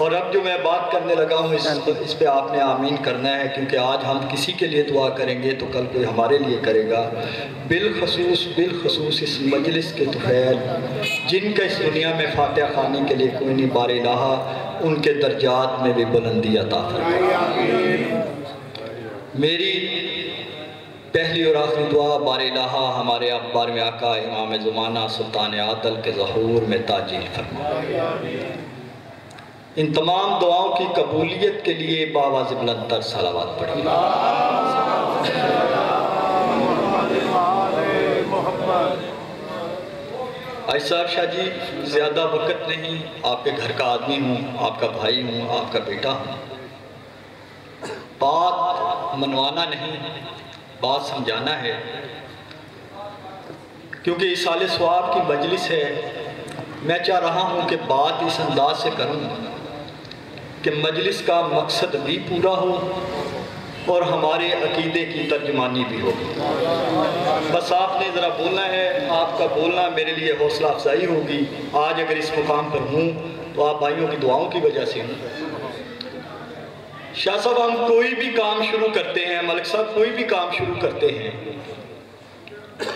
और अब जो मैं बात करने लगा हूँ इस पे आपने आमीन करना है, क्योंकि आज हम किसी के लिए दुआ करेंगे तो कल कोई हमारे लिए करेगा। बिलखसूस इस मजलिस के तुफैल जिनका इस दुनिया में फातिहा खानी के लिए कोई नहीं, बार इलाहा उनके दर्जात में भी बुलंदी अता फरमा। मेरी पहली और आखिरी दुआ, बार इलाहा हमारे अब्बार में आका इमाम ज़माना सुल्तान आदल के ज़हूर में ताजील फरमा। इन तमाम दुआओं की कबूलियत के लिए बावाज़ बुलंद सलावत पढ़िए। आयसार शाह जी, ज़्यादा वक़्त नहीं, आपके घर का आदमी हूँ, आपका भाई हूँ, आपका बेटा हूँ। बात मनवाना नहीं, बात समझाना है, क्योंकि इसाले सवाब की मजलिस है। मैं चाह रहा हूँ कि बात इस अंदाज से करूँ कि मजलिस का मकसद भी पूरा हो और हमारे अकीदे की तर्जुमानी भी हो। बस आपने ज़रा बोलना है, आपका बोलना मेरे लिए हौसला अफजाई होगी। आज अगर इस मुकाम पर हूँ तो आप भाइयों की दुआओं की वजह से हूँ। शाह साहब, हम कोई भी काम शुरू करते हैं, मलिक साहब कोई भी काम शुरू करते हैं,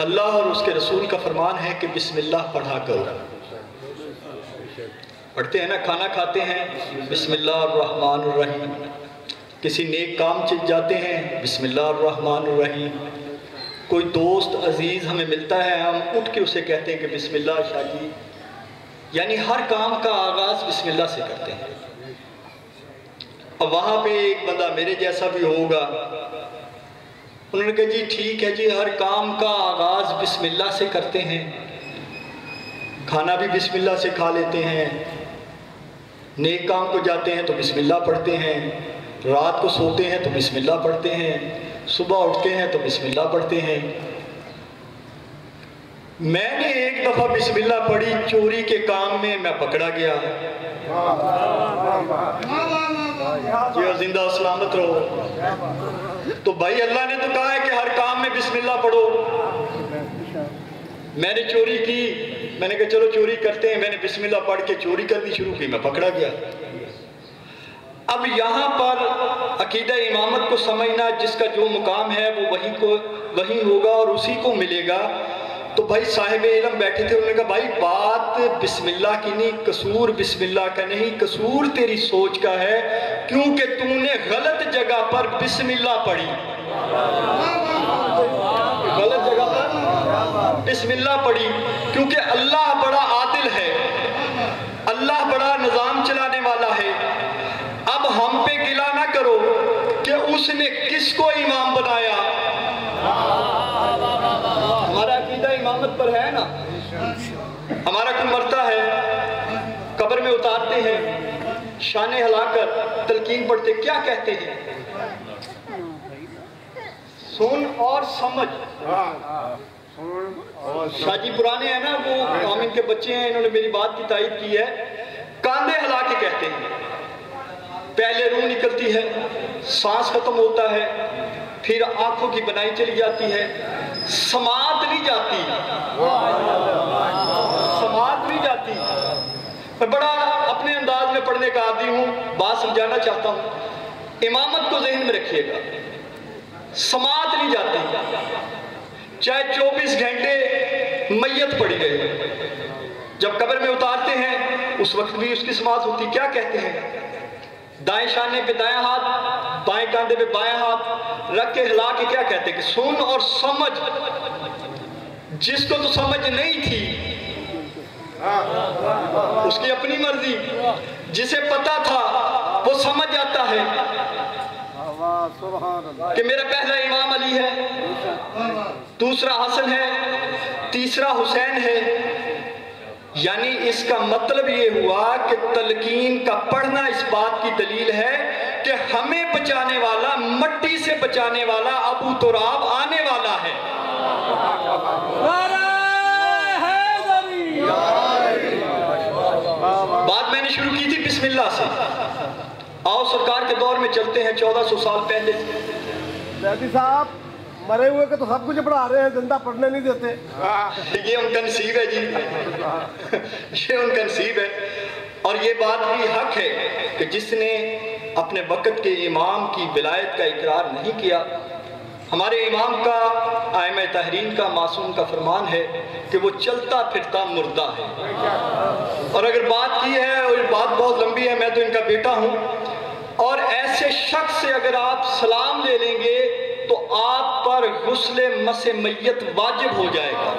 अल्लाह और उसके रसूल का फरमान है कि बिस्मिल्लाह पढ़ा करो। पढ़ते हैं ना, खाना खाते हैं बिस्मिल्लाहिर्रहमानिर्रहीम, किसी नेक काम चल जाते हैं बिस्मिल्लाहिर्रहमानिर्रहीम, कोई दोस्त अजीज़ हमें मिलता है, हम उठ के उसे कहते हैं कि बिस्मिल्लाह शाह जी। यानी हर काम का आगाज़ बिस्मिल्लाह से करते हैं। अब वहाँ पे एक बंदा मेरे जैसा भी होगा, उन्होंने कहा जी ठीक है जी, हर काम का आगाज़ बिस्मिल्लाह से करते हैं, खाना भी बिस्मिल्लाह से खा लेते हैं, नेक काम को जाते हैं तो बिस्मिल्लाह पढ़ते हैं, रात को सोते हैं तो बिस्मिल्लाह पढ़ते हैं, सुबह उठते हैं तो बिस्मिल्लाह पढ़ते हैं। मैंने एक दफ़ा बिस्मिल्लाह पढ़ी, चोरी के काम में मैं पकड़ा गया। जी जिंदा सलामत रहो। तो भाई अल्लाह ने तो कहा है कि हर काम में बिस्मिल्लाह पढ़ो। मैंने चोरी की, मैंने कहा चलो चोरी करते हैं, मैंने बिस्मिल्लाह पढ़ के चोरी करनी शुरू की, मैं पकड़ा गया। अब यहाँ पर अकीदा इमामत को समझना, जिसका जो मुकाम है वो वही होगा और उसी को मिलेगा। तो भाई साहिब इल्म बैठे थे, उन्होंने कहा भाई बात बिस्मिल्लाह की नहीं, कसूर बिस्मिल्लाह का नहीं, कसूर तेरी सोच का है, क्योंकि तूने गलत जगह पर बिस्मिल्लाह पढ़ी। गलत जगह पर बिस्मिल्लाह पढ़ी, क्योंकि अल्लाह बड़ा आदिल है, अल्लाह बड़ा निज़ाम चलाने वाला है। अब हम पे गिला ना करो कि उसने किसको इमाम बनाया। हमारा अकीदा इमामत पर है ना। हमारा कोई मरता है, कब्र में उतारते हैं, शाने हिलाकर तलकीन पढ़ते, क्या कहते हैं? सुन और समझ। शाजी पुराने हैं ना, वो आमिन के बच्चे हैं, इन्होंने मेरी बात की तायीद की है। कांधे हिला के कहते हैं, पहले रूह निकलती है, सांस खत्म होता है, फिर आंखों की बनाई चली जाती है, समात नहीं जाती, समात नहीं जाती। मैं बड़ा अपने अंदाज में पढ़ने का आदी हूँ, बात समझाना चाहता हूँ। इमामत को ज़हन में रखिएगा, समात नहीं जाती, चाहे 24 घंटे मैयत पड़ी रहे, जब कब्र में उतारते हैं उस वक्त भी उसकी समात होती। क्या कहते हैं? दाएं शाने पे दायां हाथ, बाएं कांधे पे बायां हाथ रख के हिला के क्या कहते हैं कि सुन और समझ। जिसको तो समझ नहीं थी उसकी अपनी मर्जी, जिसे पता था वो समझ जाता है कि मेरा पहला इमाम अली है, दूसरा हसन है, तीसरा हुसैन है। यानी इसका मतलब ये हुआ कि तलकीन का पढ़ना इस बात की दलील है कि हमें बचाने वाला, मट्टी से बचाने वाला अबू तुराब आने वाला है। बात मैंने शुरू की थी बिस्मिल्लाह से। आओ सरकार के दौर में चलते हैं 1400 साल पहले। साहब मरे हुए को तो सब कुछ पढ़ा रहे हैं, जिंदा पढ़ने नहीं देते। ये उनका नसीब है जी, ये उनका नसीब है। और ये बात भी हक है कि जिसने अपने वक़्त के इमाम की विलायत का इकरार नहीं किया, हमारे इमाम का आइम तहरीन का मासूम का फरमान है कि वो चलता फिरता मुर्दा है। और अगर बात की है, और बात बहुत लंबी है, मैं तो इनका बेटा हूँ, और ऐसे शख्स से अगर आप सलाम ले लेंगे तो आप पर गुस्ले मसे मैयत वाजिब हो जाएगा।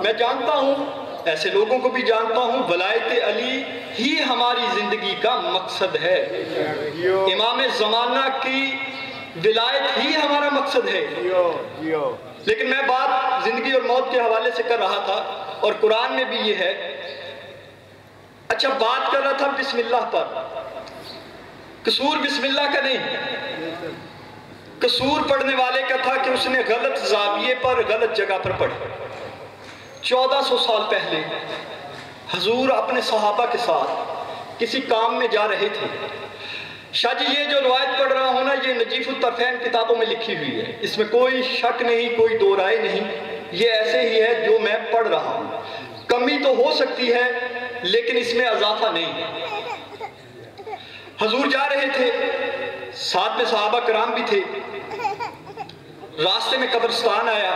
मैं जानता हूँ, ऐसे लोगों को भी जानता हूँ, वलायत अली ही हमारी जिंदगी का मकसद है, इमाम ज़माना की विलायत ही हमारा मकसद है। लेकिन मैं बात जिंदगी और मौत के हवाले से कर रहा था, और कुरान में भी ये है। अच्छा, बात कर रहा था बिस्मिल्लाह पर। कसूर बिस्मिल्लाह का नहीं, कसूर पढ़ने वाले का था कि उसने गलत जाविये पर, गलत जगह पर पढ़ा। 1400 साल पहले हजूर अपने सहाबा के साथ किसी काम में जा रहे थे। शायद ये जो रवायत पढ़ रहा हूँ ना, ये नजीफुत तरफ़ैन किताबों में लिखी हुई है, इसमें कोई शक नहीं, कोई दो राय नहीं, ये ऐसे ही है जो मैं पढ़ रहा हूँ। कमी तो हो सकती है लेकिन इसमें इजाफा नहीं है। हजूर जा रहे थे, साथ में सहाबा कराम भी थे। रास्ते में कब्रिस्तान आया।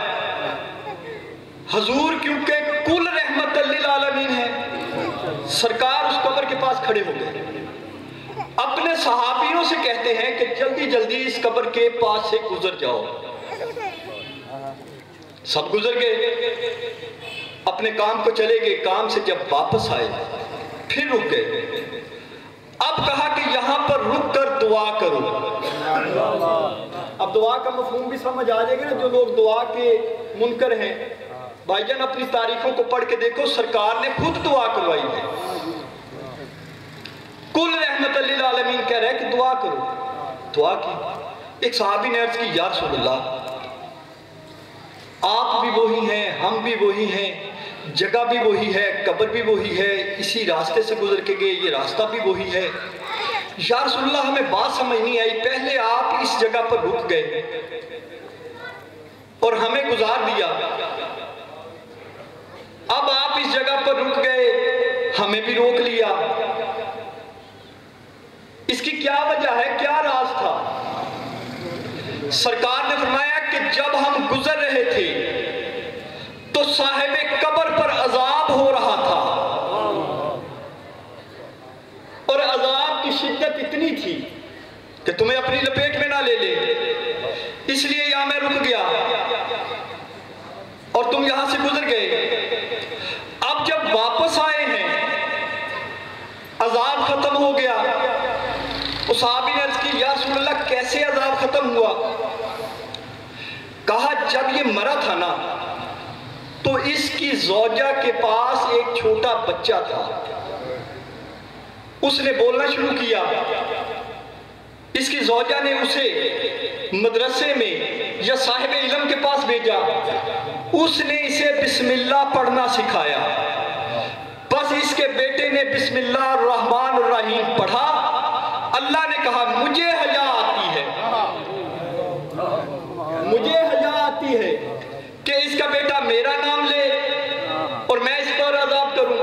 हजूर क्योंकि कुल रहमत लिल आलमीन है, सरकार उस कब्र के पास खड़े हो गए। अपने सहाबियों से कहते हैं कि जल्दी जल्दी इस कब्र के पास से गुजर जाओ। सब गुजर गए, अपने काम को चले गए। काम से जब वापस आए फिर रुक गए। अब कहा कि यहां पर रुक कर दुआ करो। अब दुआ का मफहूम भी समझ आ जाएगा ना, जो लोग दुआ के मुनकर हैं। भाईजान, अपनी तारीखों को पढ़ के देखो, सरकार ने खुद दुआ करवाई है। कुल रहमत लिल आलमीन कह रहे हैं कि दुआ करो। दुआ की। एक सहाबी ने अर्ज की, या रसूलल्लाह, आप भी वही हैं, हम भी वही हैं, जगह भी वही है, कब्र भी वही है, इसी रास्ते से गुजर के गए, ये रास्ता भी वही है। या रसूलल्लाह, हमें बात समझ नहीं आई। पहले आप इस जगह पर रुक गए और हमें गुजार दिया, अब आप इस जगह पर रुक गए, हमें भी रोक लिया। इसकी क्या वजह है, क्या राज था? सरकार ने फरमाया कि जब हम गुजर रहे थे तो साहिबे कब्र पर अजाब हो रहा था, और अजाब की शिद्दत इतनी थी कि तुम्हें अपनी लपेट में ना ले ले, इसलिए यहां मैं रुक गया और तुम यहां से गुजर गए। अब जब वापस आए हैं, अजाब खत्म हो गया। उस सहाबी ने अर्ज की, या रसूलल्लाह, कैसे अजाब खत्म हुआ? कहा, जब ये मरा था ना तो इसकी ज़ौजा के पास एक छोटा बच्चा था। उसने बोलना शुरू किया। इसकी ज़ौजा ने उसे मदरसे में या साहिब इल्म के पास भेजा। उसने इसे बिस्मिल्लाह पढ़ना सिखाया। बस इसके बेटे ने बिस्मिल्लाह रहमान रहीम पढ़ा। अल्लाह ने कहा, मुझे हया आती है, मुझे हया आती है कि इसका बेटा मेरा नाम ले और मैं इस पर अजाब करूं।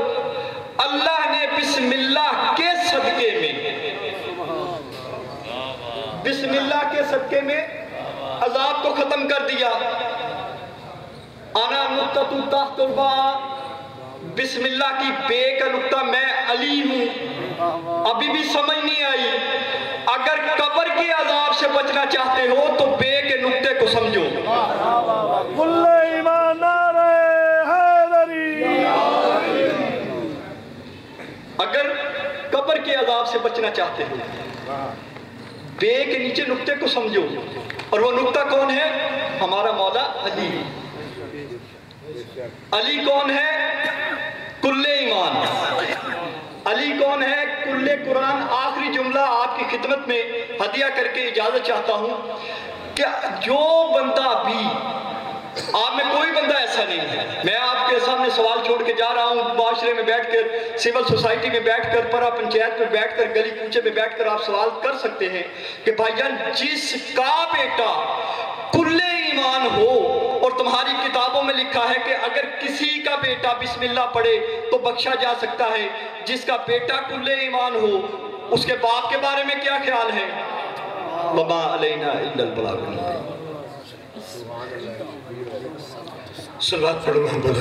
अल्लाह ने बिस्मिल्लाह के सदके में, बिस्मिल्लाह के सदके में अजाब को खत्म कर दिया। आना नुक्ततु तहतुल बा, बिस्मिल्लाह की बे का नुक्ता मैं अली हूं। अभी भी समझ नहीं आई। अगर कब्र के अजाब से बचना चाहते हो तो बे के नुक्ते को समझो। अगर कब्र के अजाब से बचना चाहते हो, बे के नीचे नुक्ते को समझो। और वो नुक्ता कौन है? हमारा मौला अली। अली कौन है? कुल्ले ईमान। अली कौन है? कुल्ले कुरान। आखिरी जुमला आपकी खिदमत में हदिया करके इजाजत चाहता हूं कि जो बंदा भी, आप में कोई बंदा ऐसा नहीं है, मैं आपके सामने सवाल छोड़ के जा रहा हूं, माशरे में बैठकर, सिविल सोसाइटी में बैठकर, परा पंचायत में बैठकर, गली कूचे में बैठकर आप सवाल कर सकते हैं कि भाईजान, जिसका बेटा कुल्ले ईमान हो और तुम्हारी किताबों में लिखा है कि अगर किसी का बेटा बिस्मिल्लाह पढ़े तो बख्शा जा सकता है। जिसका बेटा कुल्ले ईमान हो, उसके बाप के बारे में क्या ख्याल है? वमा अलैना इल्लल बलागुल मुबीन। सल्लल्लाहु अलैहि वसल्लम।